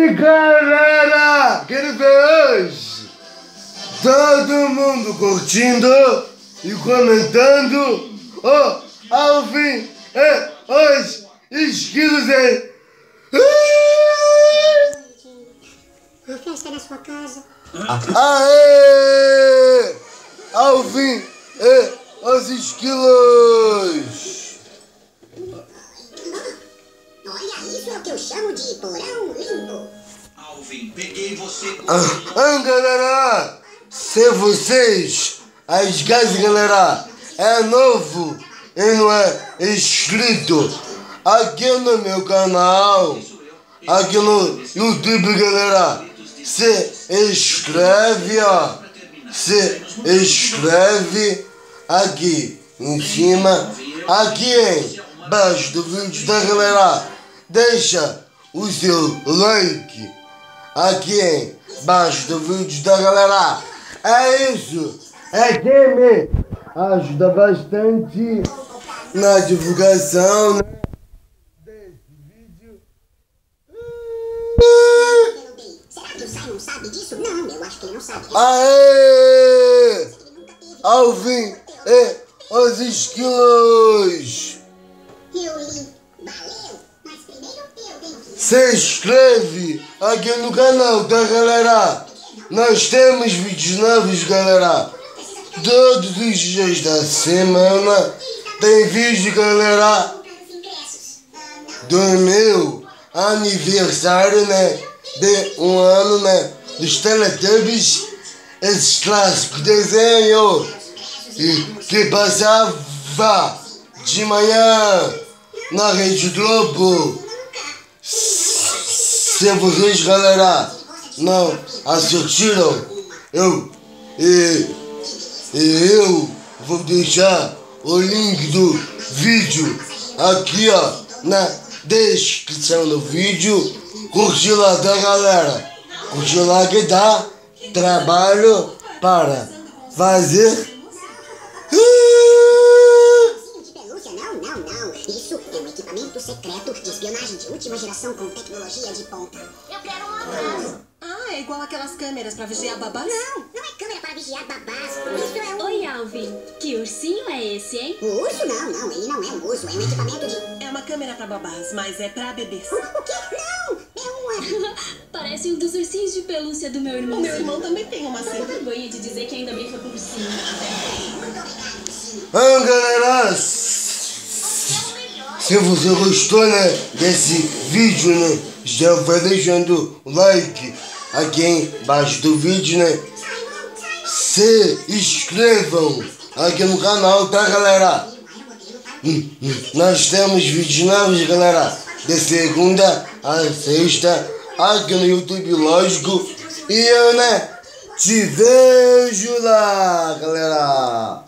aí, galera? Quero ver hoje todo mundo curtindo e comentando. Alvin, hoje, esquilos aí. A festa na sua casa. Aê! Alvin, os esquilos. Olha, isso é o que eu chamo de porão limpo. Alvin, peguei você com Galera, se vocês, as casas, galera, é novo e não é inscrito aqui no meu canal, aqui no YouTube, galera, se inscreve, ó, se inscreve aqui em cima, aqui embaixo do vídeo, da galera. Deixa o seu like aqui embaixo do vídeo, da galera. É isso. É que me ajuda bastante na divulgação, né, desse vídeo. Será que o Simon sabe disso? Não, eu acho que ele não sabe. Aê! Alvin e os esquilos. Eu li. Valeu. Mas primeiro eu tenho que... Se inscreve aqui no canal, tá, galera? Nós temos vídeos novos, galera. Todos os dias da semana tem vídeo, galera, do meu aniversário, né? De um ano, né? Dos Teletubbies. Esses clássicos desenhos que passava de manhã na Rede Globo. Se vocês, galera, não assistiram, eu vou deixar o link do vídeo aqui, ó, na descrição do vídeo. Curte lá, tá, galera? Curte lá que dá trabalho para fazer. de pelúcia? Não. Isso é um equipamento secreto de espionagem de última geração com tecnologia de ponta. Eu quero um abraço. É igual aquelas câmeras pra vigiar babás? Não é câmera para vigiar babás. Isso é um... Oi, Alvin. Que ursinho é esse, hein? O urso? Não. Ele não é um urso. É um equipamento de... É uma câmera pra babás, mas é pra bebês. O quê? Não! É uma... Parece um dos ursinhos de pelúcia do meu irmão. O meu irmão também tem uma Sem assim. vergonha de dizer que ainda brinca com ursinho. Galera, se você gostou, né, desse vídeo, né, já vai deixando o like aqui embaixo do vídeo, né? Se inscrevam aqui no canal, tá, galera? Nós temos vídeos novos, galera, de segunda a sexta aqui no YouTube, lógico. E eu, né, te vejo lá, galera.